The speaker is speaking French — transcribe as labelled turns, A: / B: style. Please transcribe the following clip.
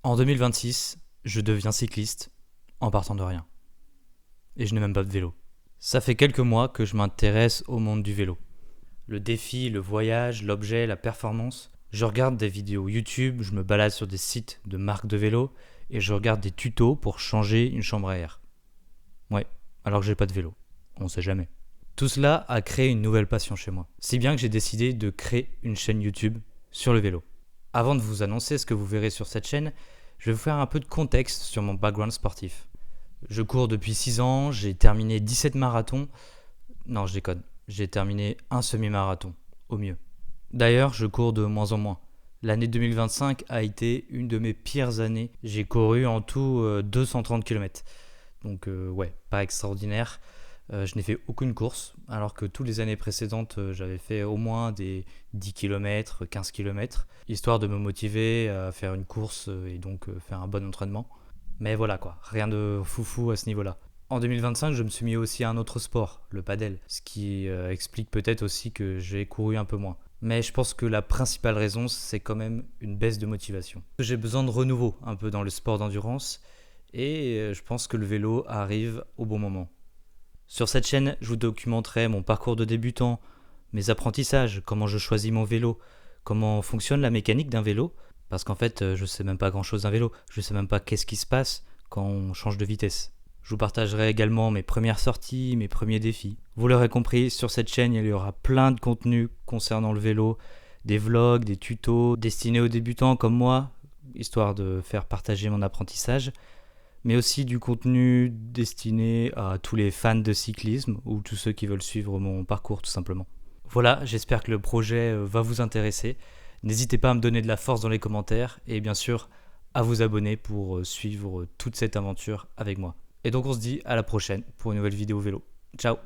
A: En 2026, je deviens cycliste en partant de rien. Et je n'ai même pas de vélo. Ça fait quelques mois que je m'intéresse au monde du vélo. Le défi, le voyage, l'objet, la performance. Je regarde des vidéos YouTube, je me balade sur des sites de marques de vélo et je regarde des tutos pour changer une chambre à air. Ouais, alors que j'ai pas de vélo. On sait jamais. Tout cela a créé une nouvelle passion chez moi. Si bien que j'ai décidé de créer une chaîne YouTube sur le vélo. Avant de vous annoncer ce que vous verrez sur cette chaîne, je vais vous faire un peu de contexte sur mon background sportif. Je cours depuis 6 ans, j'ai terminé 17 marathons. Non, je déconne. J'ai terminé un semi-marathon, au mieux. D'ailleurs, je cours de moins en moins. L'année 2025 a été une de mes pires années. J'ai couru en tout 230 km. Donc ouais, pas extraordinaire. Je n'ai fait aucune course, alors que toutes les années précédentes, j'avais fait au moins des 10 km, 15 km, histoire de me motiver à faire une course et donc faire un bon entraînement. Mais voilà quoi, rien de foufou à ce niveau-là. En 2025, je me suis mis aussi à un autre sport, le padel, ce qui explique peut-être aussi que j'ai couru un peu moins. Mais je pense que la principale raison, c'est quand même une baisse de motivation. J'ai besoin de renouveau un peu dans le sport d'endurance et je pense que le vélo arrive au bon moment. Sur cette chaîne, je vous documenterai mon parcours de débutant, mes apprentissages, comment je choisis mon vélo, comment fonctionne la mécanique d'un vélo, parce qu'en fait, je sais même pas grand-chose d'un vélo, je sais même pas qu'est-ce qui se passe quand on change de vitesse. Je vous partagerai également mes premières sorties, mes premiers défis. Vous l'aurez compris, sur cette chaîne, il y aura plein de contenus concernant le vélo, des vlogs, des tutos destinés aux débutants comme moi, histoire de faire partager mon apprentissage, mais aussi du contenu destiné à tous les fans de cyclisme ou tous ceux qui veulent suivre mon parcours tout simplement. Voilà, j'espère que le projet va vous intéresser. N'hésitez pas à me donner de la force dans les commentaires et bien sûr à vous abonner pour suivre toute cette aventure avec moi. Et donc on se dit à la prochaine pour une nouvelle vidéo vélo. Ciao!